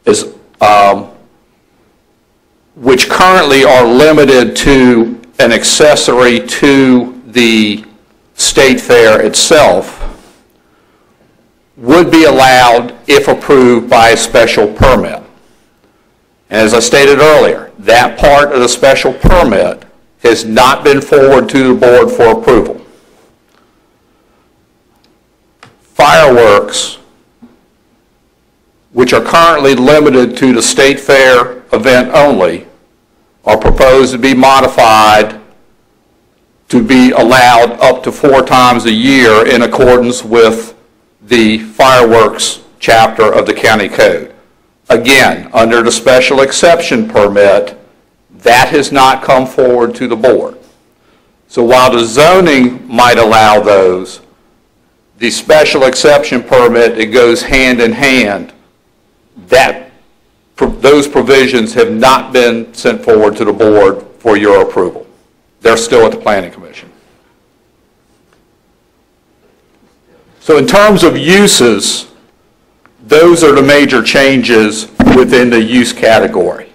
is, which currently are limited to an accessory to the state fair itself, would be allowed if approved by a special permit. And as I stated earlier, that part of the special permit has not been forwarded to the board for approval. Fireworks, which are currently limited to the state fair event only, are proposed to be modified to be allowed up to 4 times a year in accordance with the fireworks chapter of the county code. Again, under the special exception permit, that has not come forward to the board. So while the zoning might allow those, the special exception permit, it goes hand in hand. Those provisions have not been sent forward to the board for your approval. They're still at the Planning Commission. So in terms of uses, those are the major changes within the use category.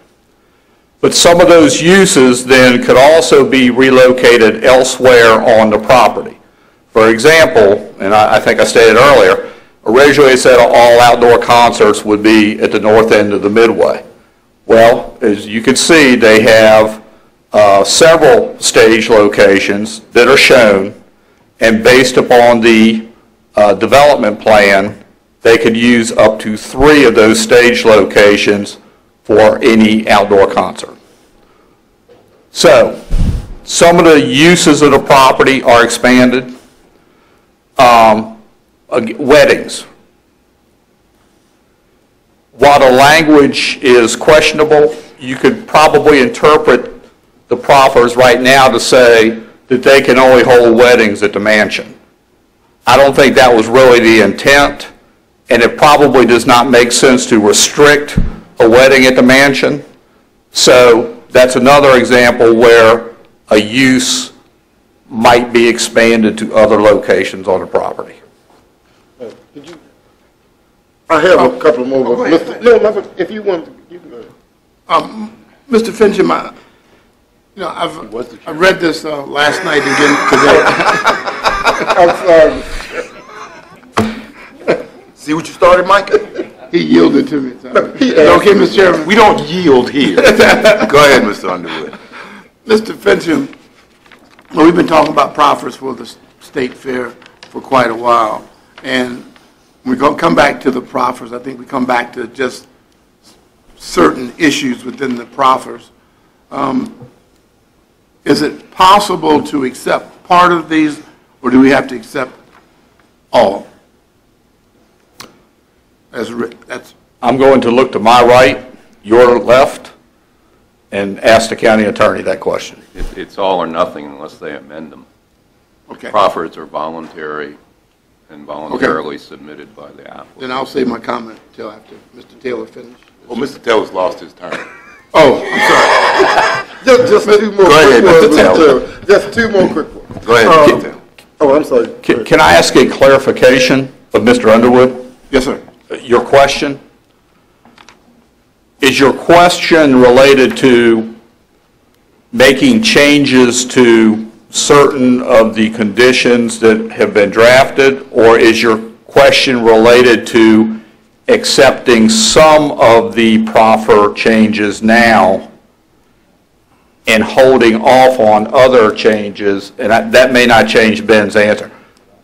But some of those uses then could also be relocated elsewhere on the property. For example, and I think I stated earlier, originally it said all outdoor concerts would be at the north end of the Midway. Well, as you can see, they have several stage locations that are shown, and based upon the development plan, they could use up to 3 of those stage locations for any outdoor concert. So, some of the uses of the property are expanded. Weddings. While the language is questionable, you could probably interpret the proffers right now to say that they can only hold weddings at the mansion. I don't think that was really the intent, and it probably does not make sense to restrict a wedding at the mansion. So that's another example where a use might be expanded to other locations on the property. I have a couple more. No, if you want, you can go ahead. Mr. Fincham, I read this last night and again today. I'm sorry. See what you started, Mike? He yielded to me. Okay, Mr. Chairman. We don't yield here. Go ahead, Mr. Underwood. Mr. Fincham, well, we've been talking about proffers for the state fair for quite a while, and we're going to come back to the proffers. I think we come back to just certain issues within the proffers. Is it possible to accept part of these, or do we have to accept all? I'm going to look to my right, your left, and ask the county attorney that question. It's all or nothing unless they amend them. Okay. Proffers are voluntary and voluntarily submitted by the applicant. Then I'll save my comment until after Mr. Taylor finishes. Well, Mr. Taylor's lost his turn. Oh, I'm sorry. Just 2 more. Go ahead, Mr. Taylor. Just 2 more quick ones. Go ahead, Mr. Taylor. Oh, I'm sorry. Can I ask a clarification of Mr. Underwood? Yes, sir. Your question? Is your question related to making changes to certain of the conditions that have been drafted, or is your question related to accepting some of the proffer changes now and holding off on other changes? And that may not change Ben's answer.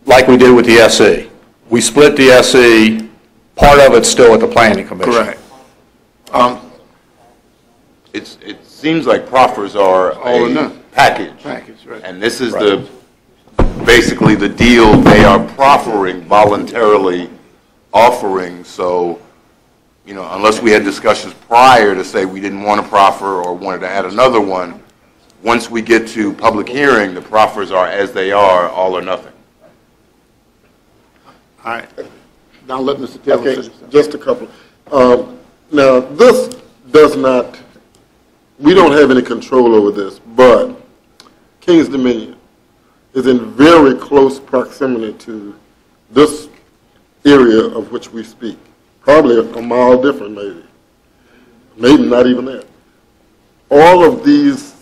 Like we did with the SE. We split the SE. Part of it's still at the Planning Commission. Correct. It seems like proffers are a package. Right. And this is basically the deal they are proffering, voluntarily offering. So, unless we had discussions prior to say we didn't want a proffer or wanted to add another one, once we get to public hearing, the proffers are as they are, all or nothing. All right. Now let Mr. Taylor finish. Just a couple. Now, this does not, we don't have any control over this, but King's Dominion is in very close proximity to this area of which we speak. Probably a mile different, maybe. maybe not even that. All of these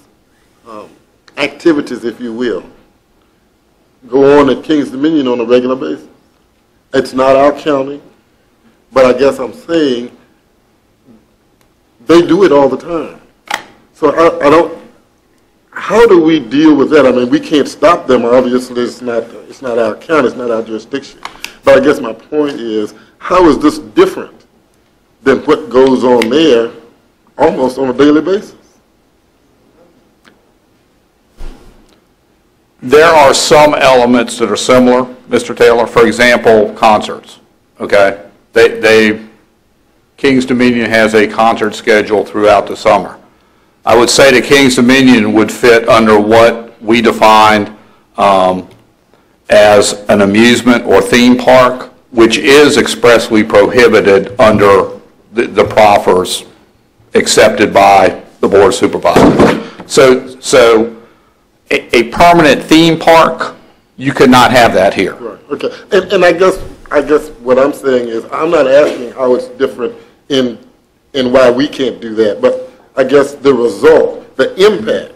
activities, if you will, go on at Kings Dominion on a regular basis. It's not our county, but I guess I'm saying they do it all the time. So I don't, how do we deal with that? I mean, we can't stop them, obviously, it's not our county, it's not our jurisdiction. But I guess my point is, how is this different than what goes on there almost on a daily basis? There are some elements that are similar, Mr. Taylor. For example, concerts, okay? Kings Dominion has a concert schedule throughout the summer. I would say that Kings Dominion would fit under what we defined as an amusement or theme park, which is expressly prohibited under the proffers accepted by the Board of Supervisors. So a permanent theme park, you could not have that here. Right, okay. And I guess what I'm saying is, I'm not asking how it's different in why we can't do that, but I guess the result, the impact,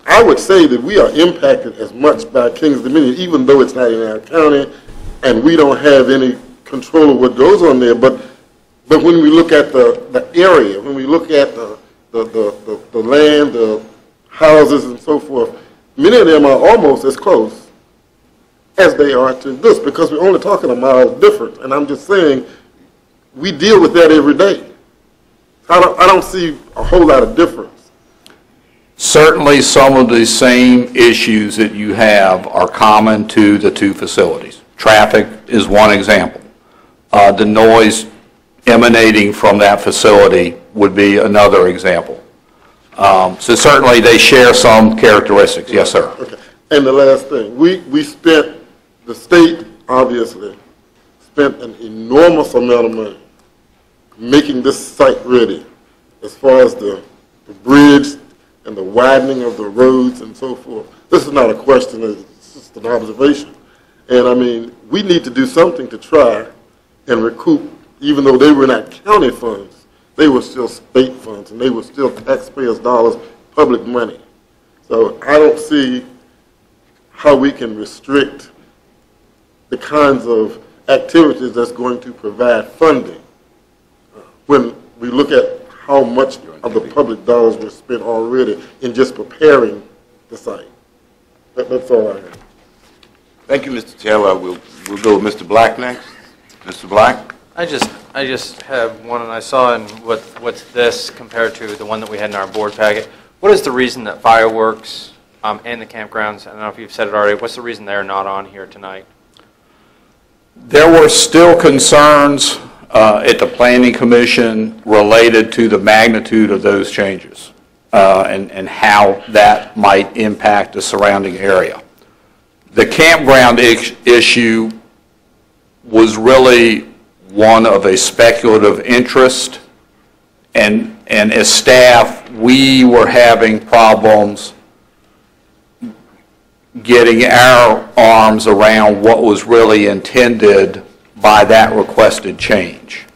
I would say that we are impacted as much by Kings Dominion, even though it's not in our county, and we don't have any control of what goes on there, but when we look at the area, when we look at the land, the houses and so forth, many of them are almost as close as they are to this, because we're only talking a mile difference. And I'm just saying, we deal with that every day. I don't see a whole lot of difference. Certainly some of the same issues that you have are common to the two facilities. Traffic is one example. The noise emanating from that facility would be another example. So certainly they share some characteristics. Yes, sir. Okay. And the last thing, we spent, the state obviously spent an enormous amount of money making this site ready, as far as the bridge and the widening of the roads and so forth. This is not a question, it's just an observation. And I mean, we need to do something to try and recoup, even though they were not county funds, they were still state funds, and they were still taxpayers' dollars, public money. So I don't see how we can restrict the kinds of activities that's going to provide funding when we look at how much of the public dollars were spent already in just preparing the site. That's all I have. Thank you, Mr. Taylor. We'll go with Mr. Black next. Mr. Black? I just have one, and I saw in what's this compared to the one that we had in our board packet. What is the reason that fireworks and the campgrounds, I don't know if you've said it already, what's the reason they're not on here tonight? There were still concerns at the Planning Commission related to the magnitude of those changes and how that might impact the surrounding area. The campground issue was really one of a speculative interest, and as staff, we were having problems getting our arms around what was really intended by that requested change.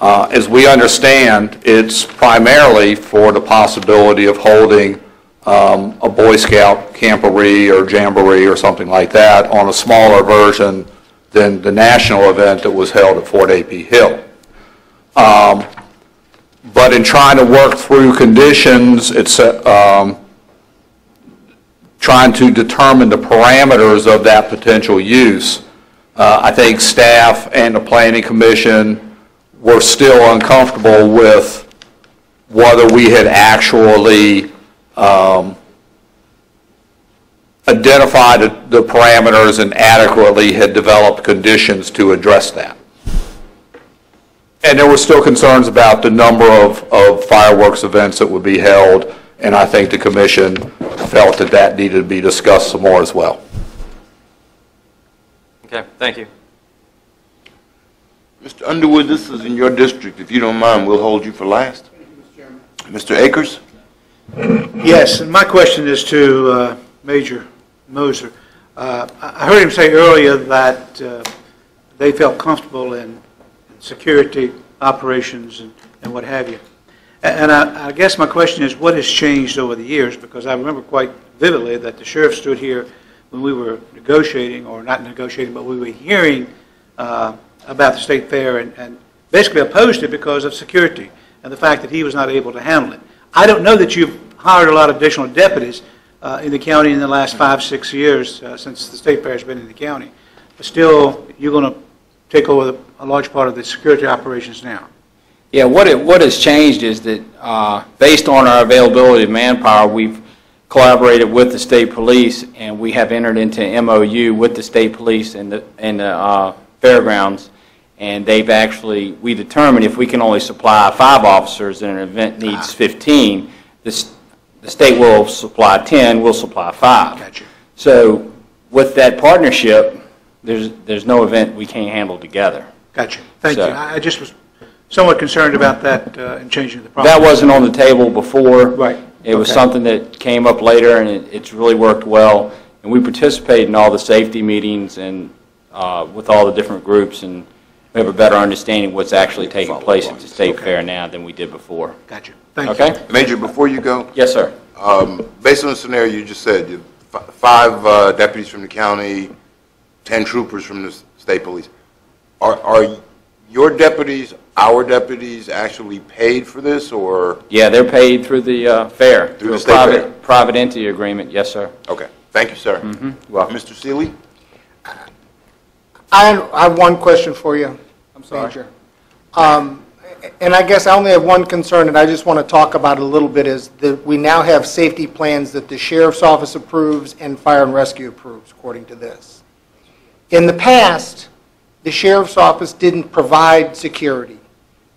As we understand, it's primarily for the possibility of holding a Boy Scout camporee or jamboree or something like that on a smaller version than the national event that was held at Fort A.P. Hill. But in trying to work through conditions, it's trying to determine the parameters of that potential use, I think staff and the Planning Commission were still uncomfortable with whether we had actually identified the parameters and adequately had developed conditions to address that. And there were still concerns about the number of fireworks events that would be held, and I think the Commission felt that that needed to be discussed some more as well. Okay, thank you. Mr. Underwood, this is in your district. If you don't mind, we'll hold you for last. Thank you, Mr. Chairman. Mr. Akers? Yes, and my question is to Major Moser. I heard him say earlier that they felt comfortable in security operations and what have you. And I guess my question is, what has changed over the years? Because I remember quite vividly that the sheriff stood here when we were negotiating, or not negotiating, but we were hearing about the state fair and basically opposed it because of security and the fact that he was not able to handle it. I don't know that you've hired a lot of additional deputies in the county in the last 5-6 years since the state fair has been in the county. But still, you're going to take over a large part of the security operations now. Yeah, what has changed is that based on our availability of manpower, we've collaborated with the state police, and we have entered into an MOU with the state police and the fairgrounds, and we determined if we can only supply 5 officers and an event needs 15, the state will supply 10, we'll supply 5. Gotcha. So with that partnership, there's no event we can't handle together. Gotcha. Thank So- you. I just was somewhat concerned about that and changing the process. That wasn't on the table before. Right. It was Okay. something that came up later, and it's really worked well. And we participate in all the safety meetings and with all the different groups, and we have a better understanding of what's actually taking place at the state fair now than we did before. Gotcha. Thank you. Okay? Major, before you go, Yes, sir. based on the scenario you just said, you have 5 deputies from the county, 10 troopers from the state police. Are your deputies, our deputies, actually paid for this, or? Yeah, they're paid through the fair. Through the a state fair. private entity agreement. Yes, sir. Okay, thank you, sir. You're welcome. Mr. Seeley? I have one question for you, Major. And I guess I only have one concern, and I just want to talk about it a little bit, is that we now have safety plans that the sheriff's office approves and fire and rescue approves, according to this. In the past, the sheriff's office didn't provide security,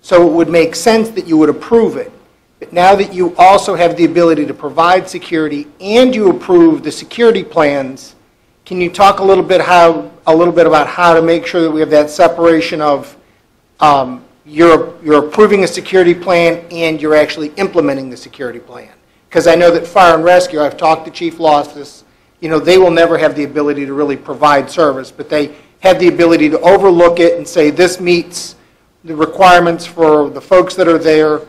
so it would make sense that you would approve it. But now that you also have the ability to provide security and you approve the security plans, can you talk a little bit about how to make sure that we have that separation of you're approving a security plan and you're actually implementing the security plan? Because I know that fire and rescue, I've talked to Chief Loftus, they will never have the ability to really provide service, but they have the ability to overlook it and say this meets the requirements for the folks that are there.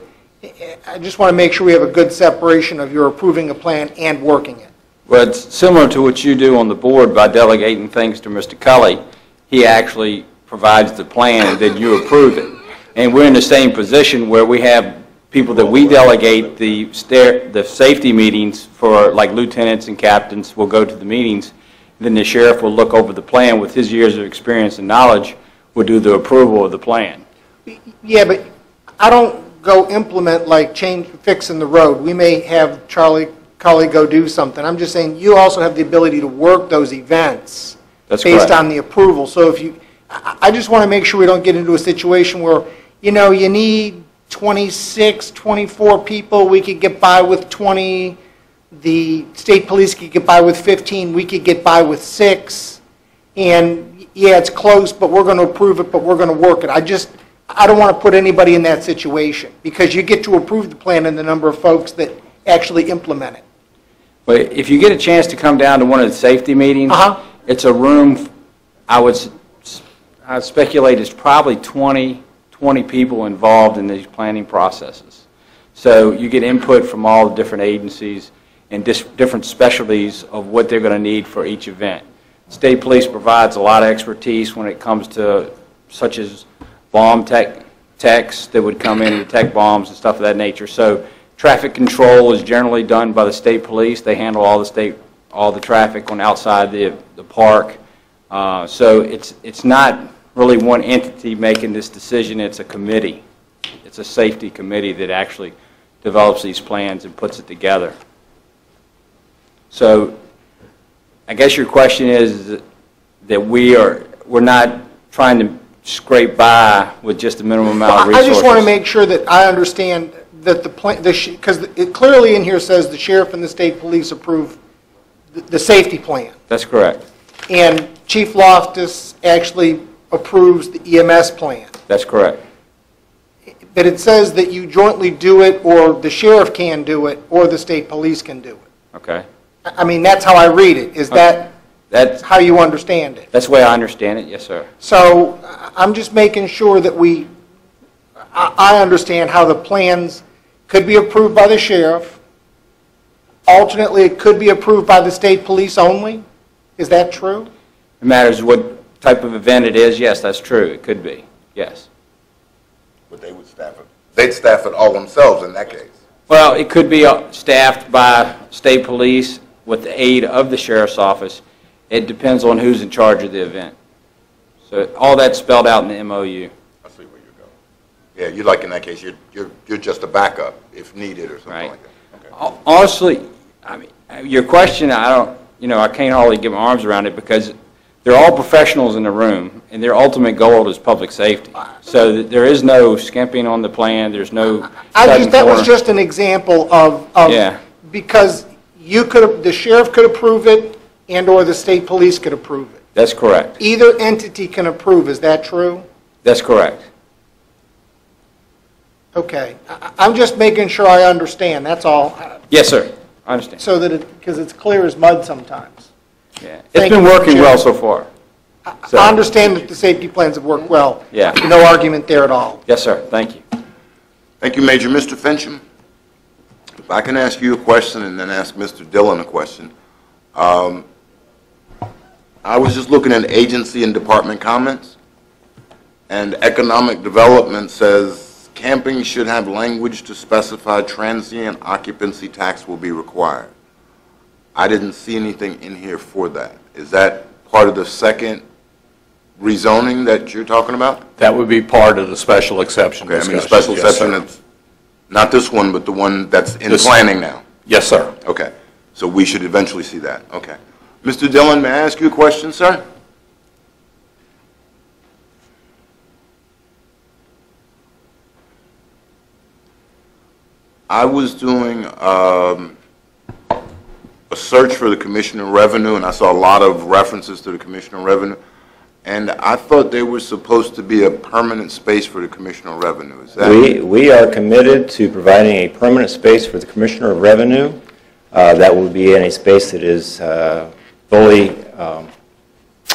I just want to make sure we have a good separation of you're approving a plan and working it. Well, it's similar to what you do on the board by delegating things to Mr. Cully. He actually provides the plan, and then you approve it. And we're in the same position where we have people that we delegate the safety meetings for, like lieutenants and captains will go to the meetings. Then the sheriff will look over the plan with his years of experience and knowledge, will do the approval of the plan. Yeah, but I don't go implement like fixing the road. We may have Charlie Cully go do something. I'm just saying you also have the ability to work those events That's based correct. on the approval. So I just want to make sure we don't get into a situation where, you need 26, 24 people. We could get by with 20. The state police could get by with 15. We could get by with 6. And yeah, it's close, but we're going to approve it, but we're going to work it. I don't want to put anybody in that situation because you get to approve the plan and the number of folks that actually implement it. But if you get a chance to come down to one of the safety meetings, it's a room, I speculate it's probably 20 people involved in these planning processes. So you get input from all the different agencies and different specialties of what they're going to need for each event. State police provides a lot of expertise when it comes to such as bomb techs that would come in and detect bombs and stuff of that nature. So traffic control is generally done by the state police. They handle all the traffic on outside the park. So it's not really one entity making this decision. It's a committee. It's a safety committee that actually develops these plans and puts it together. So I guess your question is that we're not trying to scrape by with just a minimum amount of resources. I just want to make sure that I understand that the plan, because it clearly in here says the sheriff and the state police approve the safety plan. That's correct. And Chief Loftus actually approves the EMS plan. That's correct. But it says that you jointly do it, or the sheriff can do it, or the state police can do it. Okay. I mean, that's how I read it. Is that's how you understand it? That's the way I understand it, yes, sir. So I'm just making sure that I understand how the plans could be approved by the sheriff. Alternately, it could be approved by the state police only. Is that true? It matters what type of event it is. Yes, that's true. It could be. Yes. But they would staff it. They'd staff it all themselves in that case. Well, it could be staffed by state police with the aid of the sheriff's office. It depends on who's in charge of the event. So all that's spelled out in the MOU. I see where you're going. Yeah, you like in that case, you're just a backup if needed or something Right. like that. Okay. Honestly, I mean, your question, I can't hardly get my arms around it because they're all professionals in the room, and their ultimate goal is public safety. So there is no skimping on the plan. There's no. That was just an example of Yeah. because the sheriff could approve it, and/or the state police could approve it. That's correct. Either entity can approve. Is that true? That's correct. Okay. I'm just making sure I understand. That's all. Yes, sir. I understand. So that because it's clear as mud sometimes. Yeah. It's Thank been you, working Chair. well so far. So- I understand that the safety plans have worked well. Yeah. No argument there at all. Yes, sir. Thank you. Thank you, Major. Mr. Fincham, if I can ask you a question and then ask Mr. Dillon a question. I was just looking at agency and department comments, and economic development says camping should have language to specify transient occupancy tax will be required. I didn't see anything in here for that. Is that part of the second rezoning that you're talking about? That would be part of the special exception Okay, I mean, the discussion. special Yes, exception, sir. that's not this one, but the one that's in This- planning now. Yes, sir. Okay, so we should eventually see that, okay. Mr. Dillon, may I ask you a question, sir? I was doing a search for the Commissioner of Revenue, and I saw a lot of references to the Commissioner of Revenue, and I thought there was supposed to be a permanent space for the Commissioner of Revenue. Is that? We are committed to providing a permanent space for the Commissioner of Revenue. That will be in a space that is fully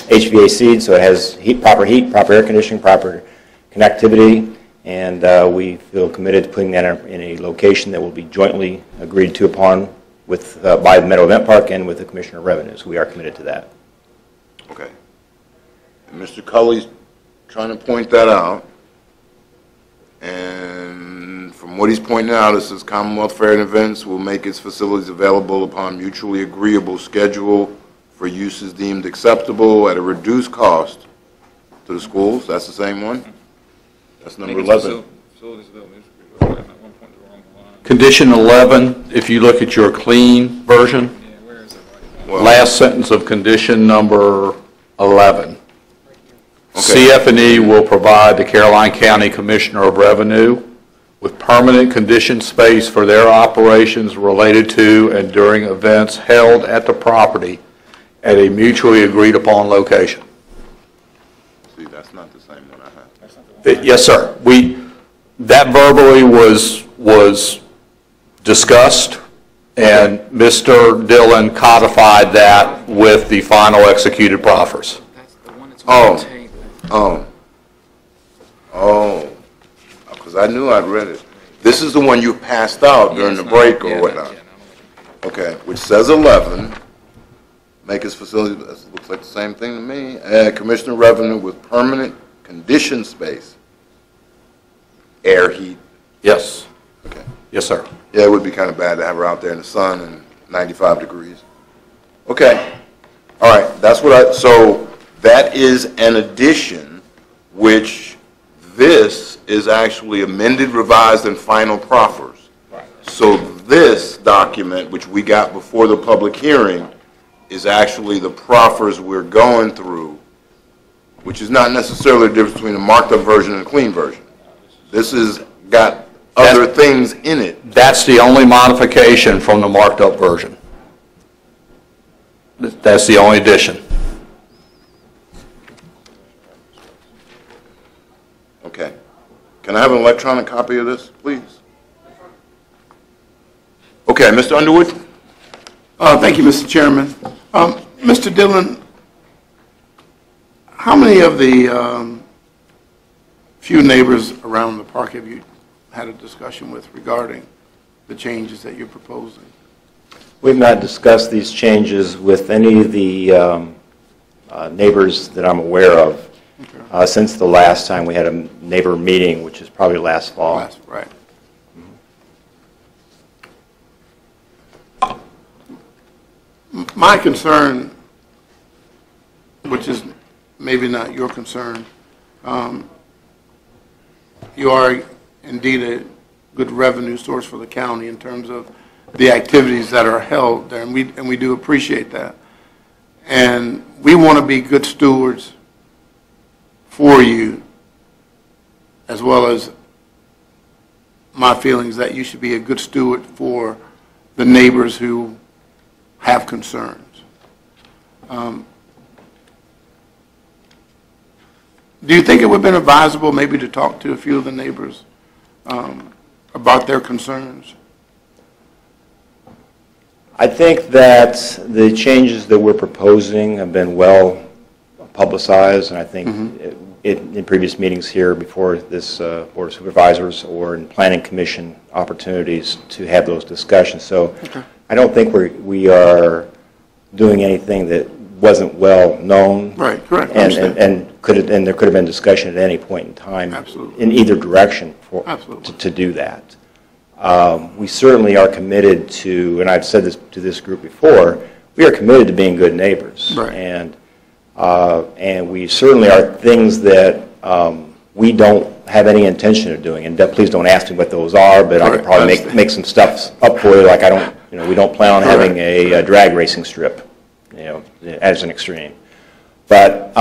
HVAC'd, so it has proper air conditioning, proper connectivity, and we feel committed to putting that in a location that will be jointly agreed to upon by the Meadow Event Park and with the Commissioner of Revenue. So we are committed to that. Okay. And Mr. Cully's trying to point that out. And from what he's pointing out, it says Commonwealth Fair and Events will make its facilities available upon mutually agreeable schedule for uses deemed acceptable at a reduced cost to the schools. That's the same one? That's number 11. Condition 11, if you look at your clean version, Well, last sentence of condition number 11. Okay. CF&E will provide the Caroline County Commissioner of Revenue with permanent conditioned space for their operations related to and during events held at the property at a mutually agreed upon location. See, that's not the same one I have. Yes, sir. That verbally was discussed, and Mr. Dillon codified that with the final executed proffers. Because I knew I'd read it. This is the one you passed out during the break or whatnot. Okay, which says 11, make its facility, that looks like the same thing to me, Commissioner of Revenue with permanent conditioned space, air, heat. Yes. Okay. Yes, sir. Yeah, it would be kind of bad to have her out there in the sun and 95 degrees. Okay. All right, that's what so that is an addition, which this is actually amended, revised, and final proffers. Right. So this document, which we got before the public hearing, is actually the proffers we're going through, which is not necessarily the difference between a marked up version and a clean version. This has got other things in it. That's the only modification from the marked up version. That's the only addition. Okay. Can I have an electronic copy of this, please? Okay, Mr. Underwood? Thank you, Mr. Chairman. Mr. Dillon, how many of the few neighbors around the park have you had a discussion with regarding the changes that you're proposing? We've not discussed these changes with any of the neighbors that I'm aware of since the last time we had a neighbor meeting, which is probably last fall. Right. My concern, which is maybe not your concern, you are indeed a good revenue source for the county in terms of the activities that are held there, and we do appreciate that. And we want to be good stewards for you, as well as my feelings that you should be a good steward for the neighbors who have concerns. Do you think it would have been advisable maybe to talk to a few of the neighbors about their concerns? I think that the changes that we're proposing have been well publicized, and I think in previous meetings here before this Board of Supervisors or in Planning Commission opportunities to have those discussions. So I don't think we are doing anything that wasn't well known. Right, correct. And there could have been discussion at any point in time. Absolutely. In either direction to do that. We certainly are committed to, and I've said this to this group before, we are committed to being good neighbors. Right. And we certainly are things that we don't have any intention of doing. And please don't ask me what those are, but I could probably make some stuff up for you. Like we don't plan on having a drag racing strip, as an extreme. But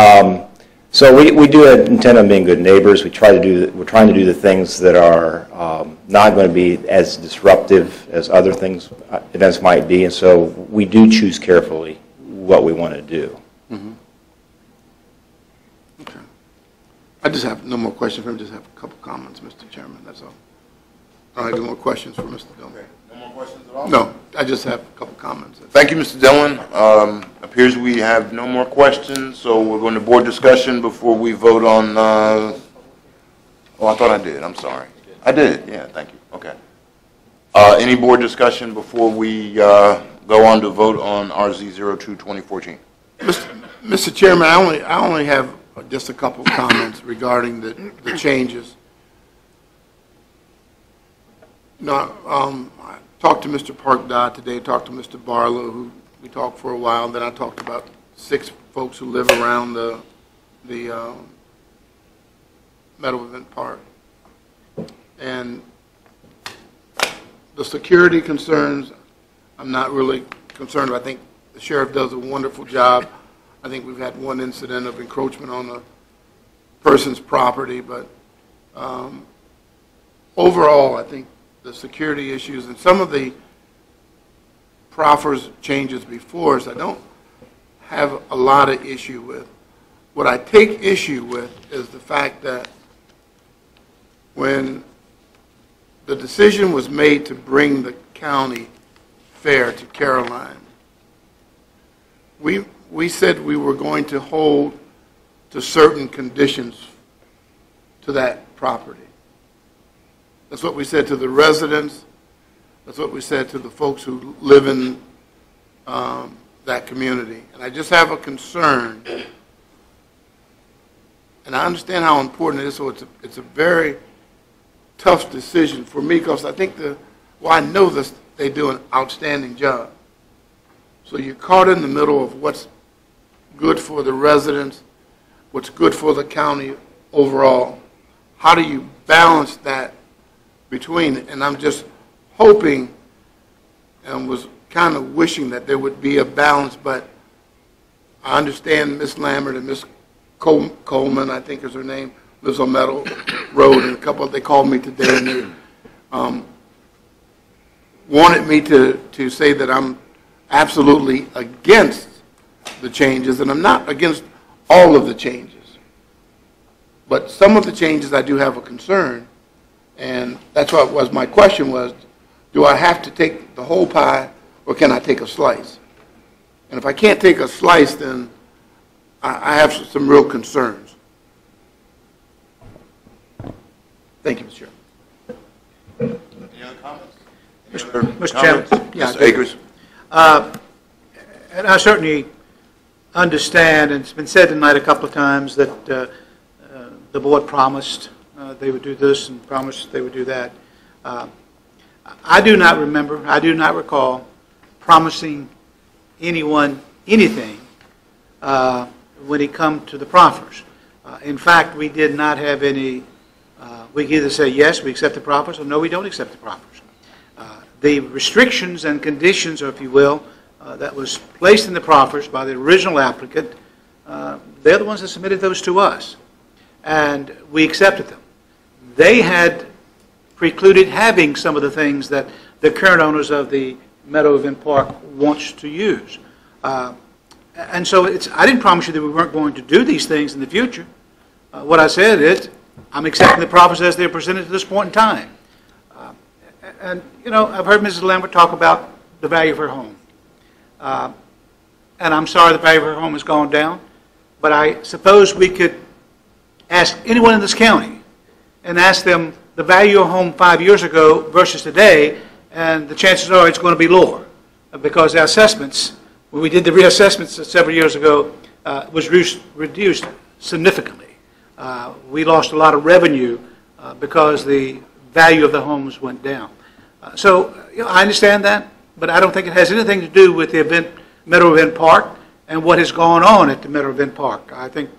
so we do intend on being good neighbors. We're trying to do the things that are not going to be as disruptive as other events might be, and so we do choose carefully what we want to do. Okay. I just have no more questions for him. Just have a couple comments, Mr. Chairman. That's all. I don't have any more questions for Mr. Dillon. Okay. No more questions at all? No, I just have a couple comments. Thank you, Mr. Dillon. Appears we have no more questions, so we're going to board discussion before we vote on, oh, I thought I did. I'm sorry. I did. Yeah, thank you. Okay. Any board discussion before we go on to vote on RZ02-2014? Mr. Chairman, I only have just a couple of comments regarding the changes. I talked to Mr. Parkdot today, talked to Mr. Barlow, who we talked for a while, then I talked about 6 folks who live around the Meadow Event Park. And the security concerns, I'm not really concerned about. I think the sheriff does a wonderful job. I think we've had one incident of encroachment on a person's property, but overall, I think the security issues and some of the proffers changes before us, I don't have a lot of issue with. What I take issue with is the fact that when the decision was made to bring the county fair to Caroline, we said we were going to hold to certain conditions to that property. That's what we said to the residents. That's what we said to the folks who live in that community. And I just have a concern, and I understand how important it is, so it's a very tough decision for me, because I think I know this, they do an outstanding job. So you're caught in the middle of what's good for the residents, what's good for the county overall. How do you balance that between? And I'm just hoping and was kind of wishing that there would be a balance, but I understand Miss Lambert and Miss Coleman, I think is her name, lives on Meadow Road, and they called me today, and they wanted me to say that I'm absolutely against the changes, and I'm not against all of the changes. But some of the changes I do have a concern, and that's what my question was, do I have to take the whole pie, or can I take a slice? And if I can't take a slice, then I have some real concerns. Thank you, Mr. Chairman. Any other comments? Mr. Chairman. Yeah, Mr. Akers? And I certainly understand, and it's been said tonight a couple of times, that the board promised they would do this and promised they would do that. I do not remember, I do not recall promising anyone anything when it come to the proffers. In fact, we did not have any, we could either say, yes, we accept the proffers, or no, we don't accept the proffers. The restrictions and conditions, or if you will, that was placed in the proffers by the original applicant, they're the ones that submitted those to us, and we accepted them. They had precluded having some of the things that the current owners of the Meadow Event Park wants to use. And so I didn't promise you that we weren't going to do these things in the future. What I said is, I'm accepting the proffers as they're presented to this point in time. And, you know, I've heard Mrs. Lambert talk about the value of her home. And I'm sorry the value of her home has gone down, but I suppose we could ask anyone in this county and ask them the value of a home 5 years ago versus today, and the chances are it's going to be lower, because our assessments, when we did the reassessments several years ago, was reduced significantly. We lost a lot of revenue because the value of the homes went down. So, you know, I understand that, but I don't think it has anything to do with the Meadow Event Park and what has gone on at the Meadow Event Park. I think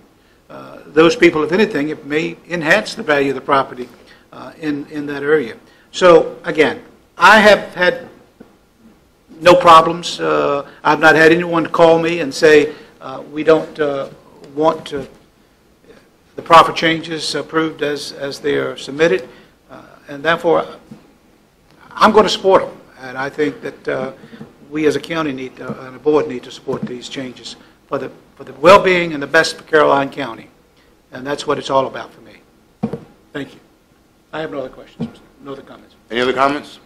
those people, if anything, it may enhance the value of the property in that area. So, again, I have had no problems. I've not had anyone call me and say we don't want the proffer changes approved as they are submitted, and therefore I'm going to support them. And I think that we as a county need to, and a board need to support these changes for the well-being and the best for Caroline County, and that's what it's all about for me. Thank you. I have no other questions, no other comments. Any other comments?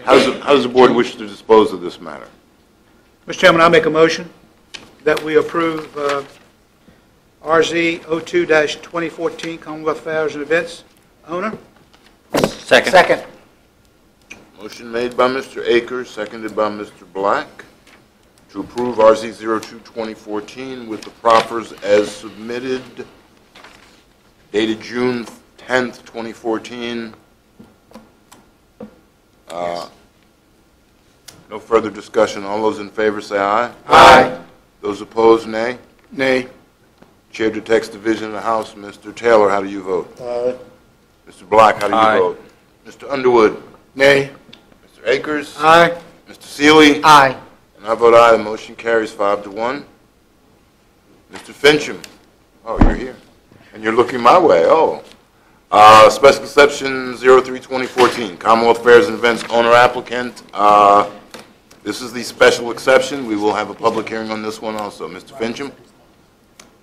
How does the board wish to dispose of this matter? Mr. Chairman, I make a motion that we approve RZ 02-2014 Commonwealth Fairs and Events owner. Second. Second. Motion made by Mr. Akers, seconded by Mr. Black, to approve RZ 02-2014 with the proffers as submitted, dated June 10th, 2014. No further discussion. All those in favor say aye. Aye. Those opposed, nay. Nay. Chair to Text Division of the House, Mr. Taylor, how do you vote? Aye. Mr. Black, how do you Aye. vote? Mr. Underwood? Nay. Mr. Akers? Aye. Mr. Seeley? Aye. And I vote aye. The motion carries 5-1. Mr. Fincham? Oh, you're here. And you're looking my way. Oh. Special exception 03-2014, Commonwealth Fairs and Events owner applicant. This is the special exception. We will have a public hearing on this one also. Mr. Fincham?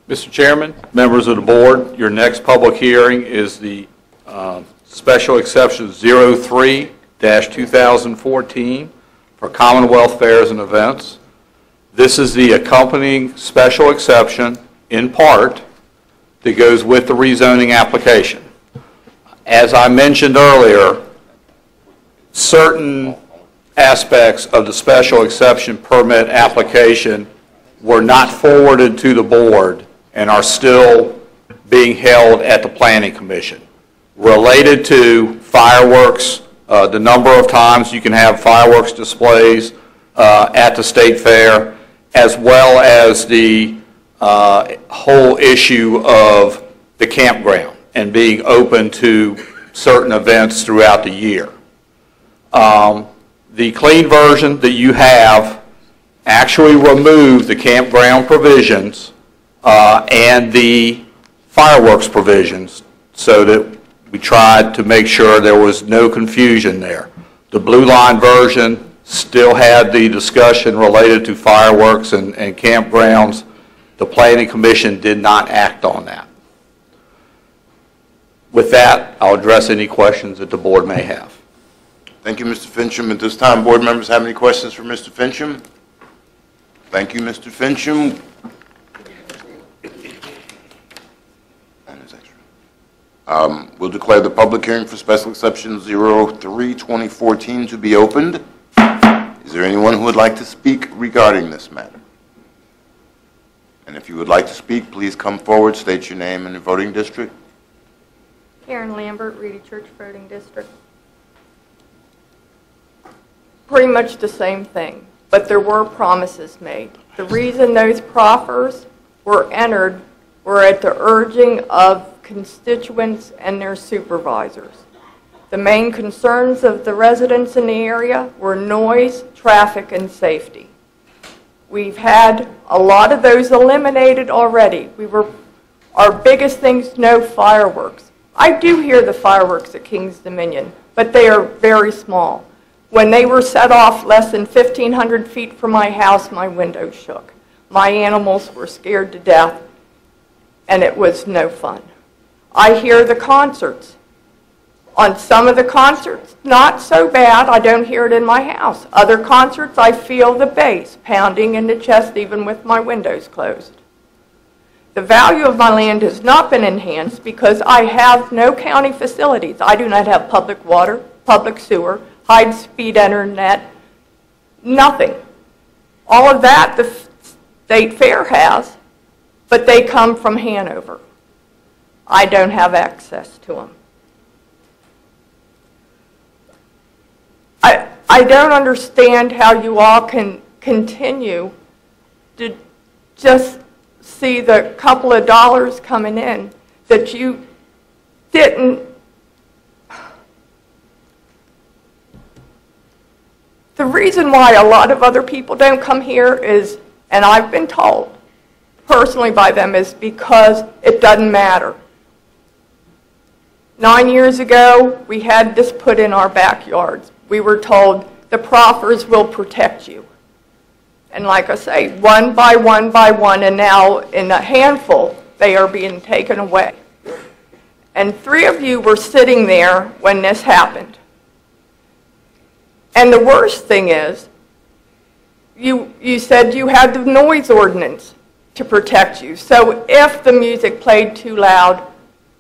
Mr. Chairman, members of the board, your next public hearing is the special exception 03-2014 for Commonwealth Fairs and Events. This is the accompanying special exception, in part, that goes with the rezoning application. As I mentioned earlier, certain aspects of the special exception permit application were not forwarded to the board and are still being held at the Planning Commission. Related to fireworks, the number of times you can have fireworks displays at the State Fair, as well as the whole issue of the campground and being open to certain events throughout the year. The clean version that you have actually removed the campground provisions and the fireworks provisions, so that we tried to make sure there was no confusion there. The blue line version still had the discussion related to fireworks and campgrounds. The Planning Commission did not act on that. With that, I'll address any questions that the board may have. Thank you, Mr. Fincham. At this time, board members have any questions for Mr. Fincham? Thank you, Mr. Fincham. We'll declare the public hearing for special exception 03-2014 to be opened. Is there anyone who would like to speak regarding this matter? And if you would like to speak, please come forward, state your name and your voting district. Karen Lambert, Reedy Church Voting District. Pretty much the same thing, but there were promises made. The reason those proffers were entered were at the urging of constituents and their supervisors. The main concerns of the residents in the area were noise, traffic, and safety. We've had a lot of those eliminated already. Our biggest things, no fireworks. I do hear the fireworks at King's Dominion, but they are very small. When they were set off less than 1,500 feet from my house, my window shook. My animals were scared to death, and it was no fun. I hear the concerts. On some of the concerts, not so bad. I don't hear it in my house. Other concerts, I feel the bass pounding in the chest even with my windows closed. The value of my land has not been enhanced because I have no county facilities. I do not have public water, public sewer, high-speed internet, nothing. All of that the State Fair has, but they come from Hanover. I don't have access to them. I don't understand how you all can continue to just see the couple of dollars coming in that you didn't. The reason why a lot of other people don't come here is, and I've been told personally by them, is because it doesn't matter. 9 years ago, we had this put in our backyards. We were told the proffers will protect you. And like I say, one by one by one, and now in a handful, they are being taken away. And 3 of you were sitting there when this happened. And the worst thing is, you said you had the noise ordinance to protect you. So if the music played too loud,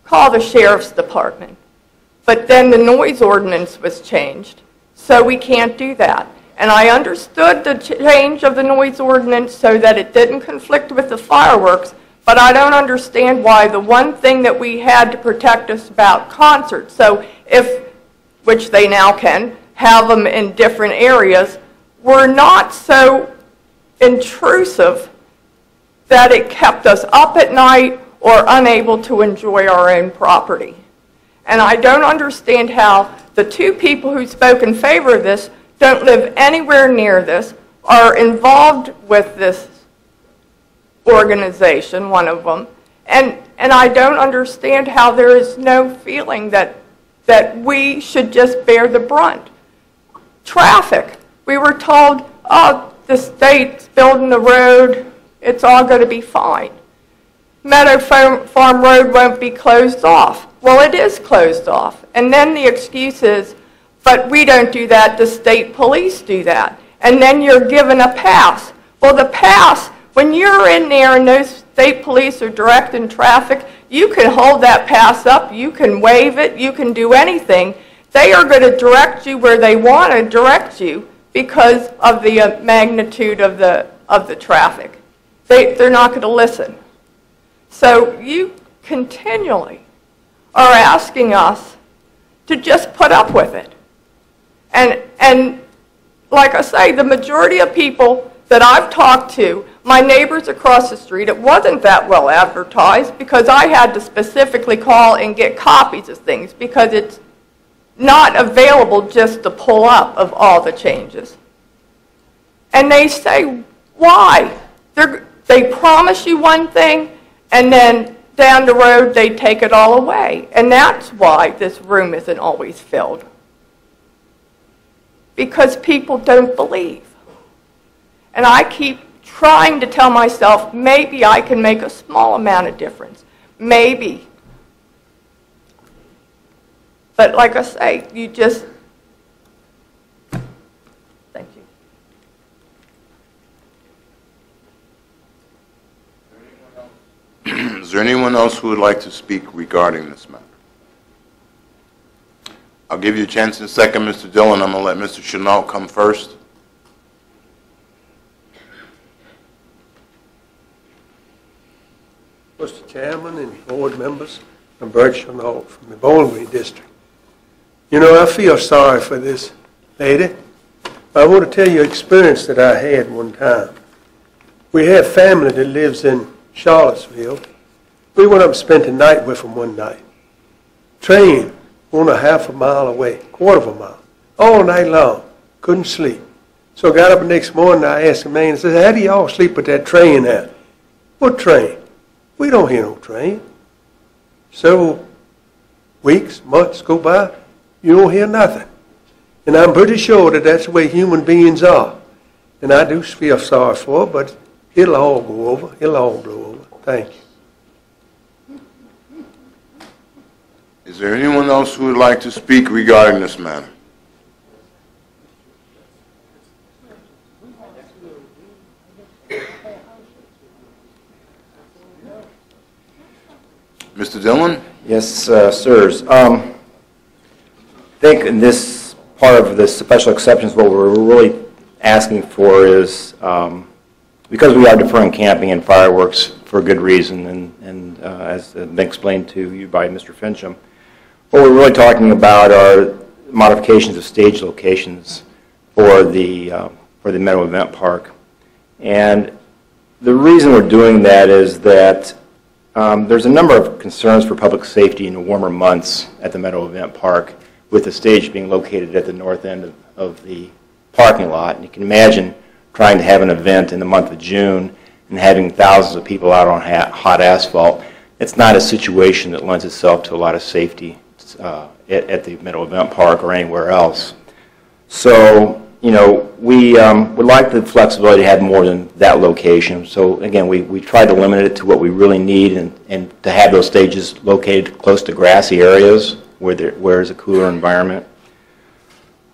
call the sheriff's department. But then the noise ordinance was changed, so we can't do that. And I understood the change of the noise ordinance so that it didn't conflict with the fireworks, but I don't understand why the one thing that we had to protect us about concerts, so if, which they now can, have them in different areas, were not so intrusive that it kept us up at night or unable to enjoy our own property. And I don't understand how the 2 people who spoke in favor of this don't live anywhere near this, are involved with this organization, one of them, and I don't understand how there is no feeling that we should just bear the brunt. Traffic. We were told, oh, the state's building the road, it's all going to be fine. Meadow Farm Road won't be closed off. Well, it is closed off. And then the excuse is, but we don't do that, the state police do that. And then you're given a pass. Well, the pass, when you're in there and those state police are directing traffic, you can hold that pass up, you can wave it, you can do anything. They are going to direct you where they want to direct you because of the magnitude of the traffic. They're not going to listen. So you continually are asking us to just put up with it. And like I say, the majority of people that I've talked to, my neighbors across the street, it wasn't that well advertised because I had to specifically call and get copies of things because it's not available just to pull up of all the changes. And they say, why? They promise you one thing, and then down the road they take it all away. And that's why this room isn't always filled. Because people don't believe. And I keep trying to tell myself, maybe I can make a small amount of difference. Maybe. But like I say, you just... Thank you. Is there anyone else who would like to speak regarding this matter? I'll give you a chance in a second, Mr. Dillon. I'm going to let Mr. Chenault come first. Mr. Chairman and board members, I'm Bert Chenault from the Bowling Green District. You know, I feel sorry for this lady. I want to tell you an experience that I had one time. We have family that lives in Charlottesville. We went up and spent the night with them one night. Train on a half a mile away, quarter of a mile, all night long. Couldn't sleep. So I got up the next morning and I asked the man, I said, how do y'all sleep with that train there? What train? We don't hear no train. Several weeks, months go by, you don't hear nothing. And I'm pretty sure that that's the way human beings are. And I do feel sorry for her, but it'll all go over. It'll all blow over. Thank you. Is there anyone else who would like to speak regarding this matter? Mr. Dillon? Yes, sirs. I think in this part of the special exceptions, what we're really asking for is, because we are deferring camping and fireworks for a good reason, and as been explained to you by Mr. Fincham, what we're really talking about are modifications of stage locations for the Meadow Event Park. And the reason we're doing that is that there's a number of concerns for public safety in the warmer months at the Meadow Event Park, with the stage being located at the north end of the parking lot. And you can imagine trying to have an event in the month of June and having thousands of people out on hot asphalt. It's not a situation that lends itself to a lot of safety at the Meadow Event Park or anywhere else. So, you know, we would like the flexibility to have more than that location. So again, we tried to limit it to what we really need, and to have those stages located close to grassy areas where there's a cooler environment.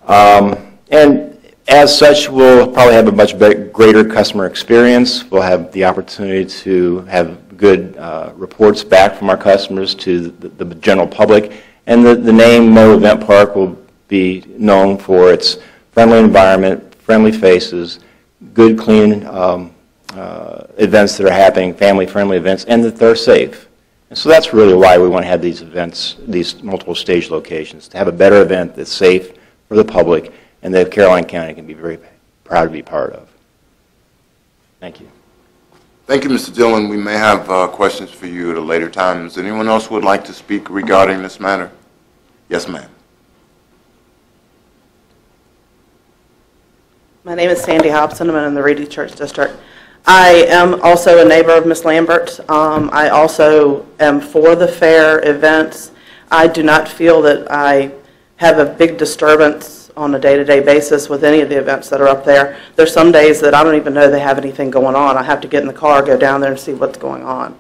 And as such, we'll probably have a much greater customer experience. We'll have the opportunity to have good reports back from our customers to the general public. And the name Meadow Event Park will be known for its friendly environment, friendly faces, good, clean events that are happening, family-friendly events, and that they're safe. And so that's really why we want to have these events, these multiple stage locations, to have a better event that's safe for the public and that Caroline County can be very proud to be part of. Thank you. Thank you, Mr. Dillon. We may have questions for you at a later time. Is there anyone else who would like to speak regarding this matter? Yes, ma'am. My name is Sandy Hobson. I'm in the Reedy Church District. I am also a neighbor of Ms. Lambert. I also am for the fair events. I do not feel that I have a big disturbance on a day-to-day basis with any of the events that are up there. There's some days that I don't even know they have anything going on. I have to get in the car, go down there and see what's going on.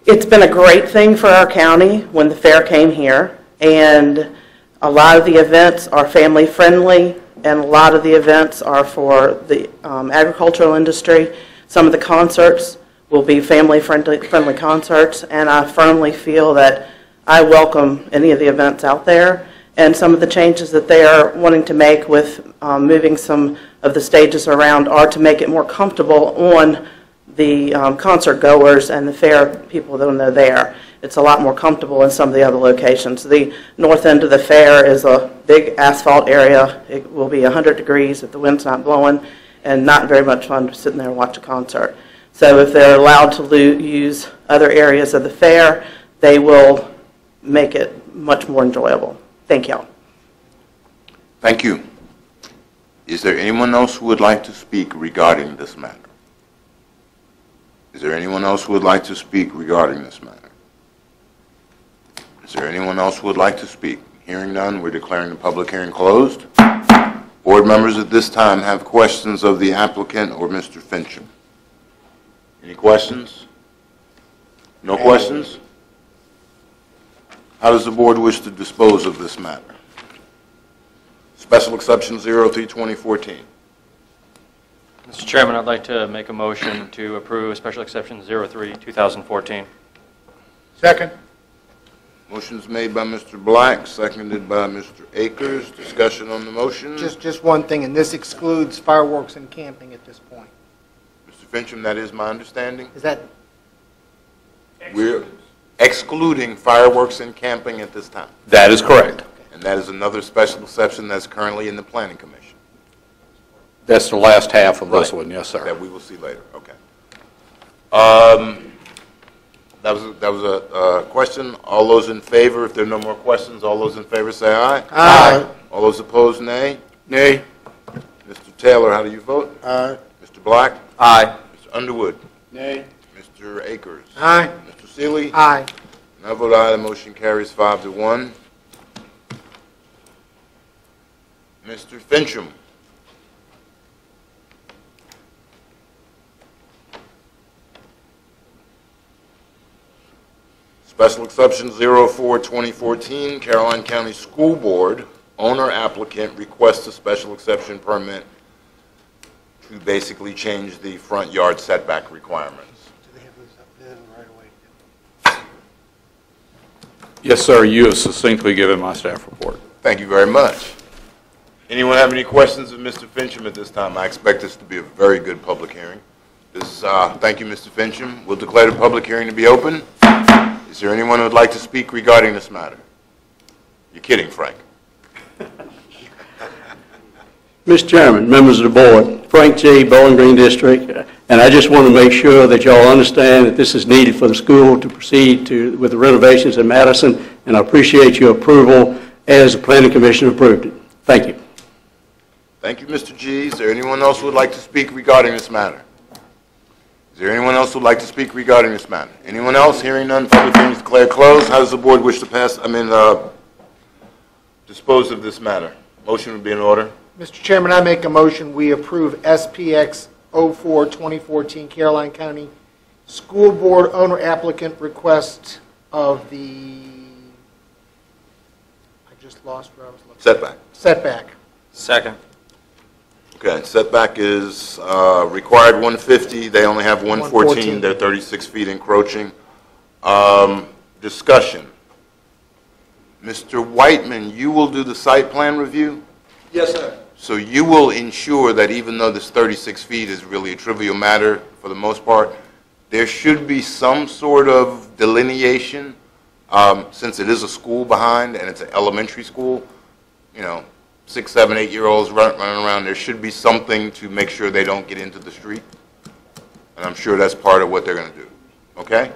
It's been a great thing for our county when the fair came here, and a lot of the events are family-friendly, and a lot of the events are for the agricultural industry. Some of the concerts will be family-friendly concerts, and I firmly feel that I welcome any of the events out there. And some of the changes that they are wanting to make with moving some of the stages around are to make it more comfortable on the concert goers and the fair people when they're there. It's a lot more comfortable in some of the other locations. The north end of the fair is a big asphalt area. It will be 100 degrees if the wind's not blowing, and not very much fun to sit in there and watch a concert. So if they're allowed to use other areas of the fair, they will make it much more enjoyable. Thank you. Thank you. Is there anyone else who would like to speak regarding this matter? Is there anyone else who would like to speak regarding this matter? Is there anyone else who would like to speak? Hearing none, we're declaring the public hearing closed. Board members at this time have questions of the applicant or Mr. Fincham. Any questions? No questions? How does the board wish to dispose of this matter? Special exception 03-2014. Mr. Chairman, I'd like to make a motion to approve special exception 03-2014. Second. Motion's made by Mr. Black, seconded by Mr. Akers. Discussion on the motion. Just one thing, and this excludes fireworks and camping at this point. Mr. Fincham, that is my understanding. Is that, We're excluding fireworks and camping at this time. That is correct. And that is another special exception that's currently in the Planning Commission. That's the last half of this Right. one, yes, sir. That we will see later, okay. That was a question. All those in favor, if there are no more questions, all those in favor say aye. Aye. All those opposed, nay. Nay. Mr. Taylor, how do you vote? Aye. Mr. Black? Aye. Mr. Underwood? Nay. Mr. Akers? aye? Mr. Seeley? Aye. And I vote aye, the motion carries 5-1. Mr. Fincham? Special exception 04-2014, Caroline County School Board, owner applicant requests a special exception permit to basically change the front yard setback requirements. Yes, sir, you have succinctly given my staff report. Thank you very much. Anyone have any questions of Mr. Fincham at this time? I expect this to be a very good public hearing. Thank you, Mr. Fincham. We'll declare the public hearing to be open. Is there anyone who would like to speak regarding this matter? You're kidding, Frank. Mr. Chairman, members of the board, Frank J., Bowling Green District, and I just want to make sure that y'all understand that this is needed for the school to proceed with the renovations in Madison, and I appreciate your approval as the Planning Commission approved it. Thank you. Thank you, Mr. G. Is there anyone else who would like to speak regarding this matter? Is there anyone else who would like to speak regarding this matter? Anyone else? Hearing none, public hearing is declared closed. How does the board wish to dispose of this matter? Motion would be in order. Mr. Chairman, I make a motion, we approve SPX 04-2014 Caroline County School Board owner applicant request of the, I just lost where I was looking. Setback. Second. Okay, setback is required 150. They only have 114. 114. They're 36 feet encroaching. Discussion. Mr. Whiteman, you will do the site plan review? Yes, sir. So you will ensure that even though this 36 feet is really a trivial matter for the most part, there should be some sort of delineation, since it is a school behind and it's an elementary school, 6, 7, 8-year-olds running around, there should be something to make sure they don't get into the street. And I'm sure that's part of what they're going to do. Okay?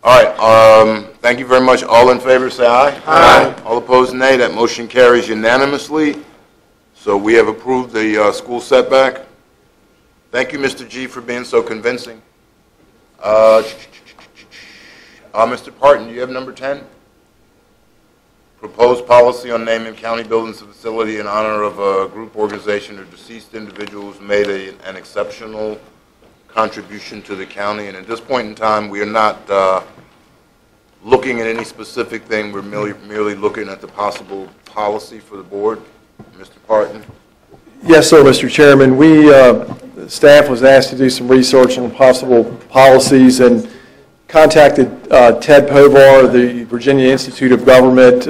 All right. Thank you very much. All in favor, say aye. Aye. All opposed, nay. That motion carries unanimously. So we have approved the school setback. Thank you, Mr. G., for being so convincing. Mr. Parton, do you have number 10? Proposed policy on naming county buildings and facility in honor of a group, organization, or deceased individual who's made an exceptional contribution to the county. And at this point in time, we are not looking at any specific thing. We're merely looking at the possible policy for the board. Mr. Parton. Yes, sir, Mr. Chairman. Staff was asked to do some research on possible policies and contacted Ted Povar, the Virginia Institute of Government.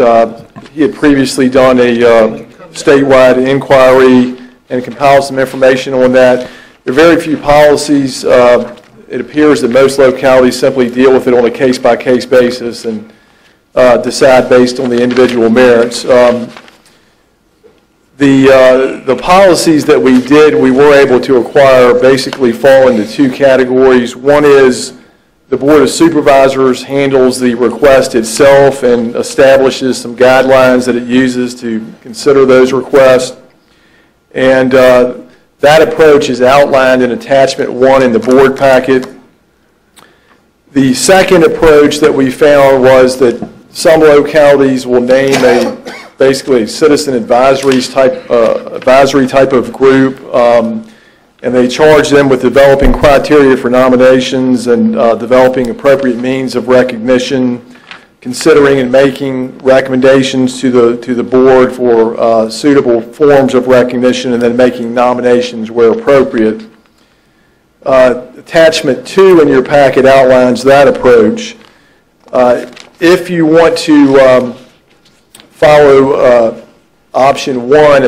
He had previously done a statewide inquiry and compiled some information on that. There are very few policies. It appears that most localities simply deal with it on a case-by-case basis and decide based on the individual merits. The policies that we were able to acquire basically fall into two categories. One is the Board of Supervisors handles the request itself and establishes some guidelines that it uses to consider those requests. And that approach is outlined in Attachment 1 in the board packet. The second approach that we found was that some localities will name basically a citizen advisory type of group, and they charge them with developing criteria for nominations and developing appropriate means of recognition, considering and making recommendations to the board for suitable forms of recognition, and then making nominations where appropriate. Attachment 2 in your packet outlines that approach. if you want to follow option one,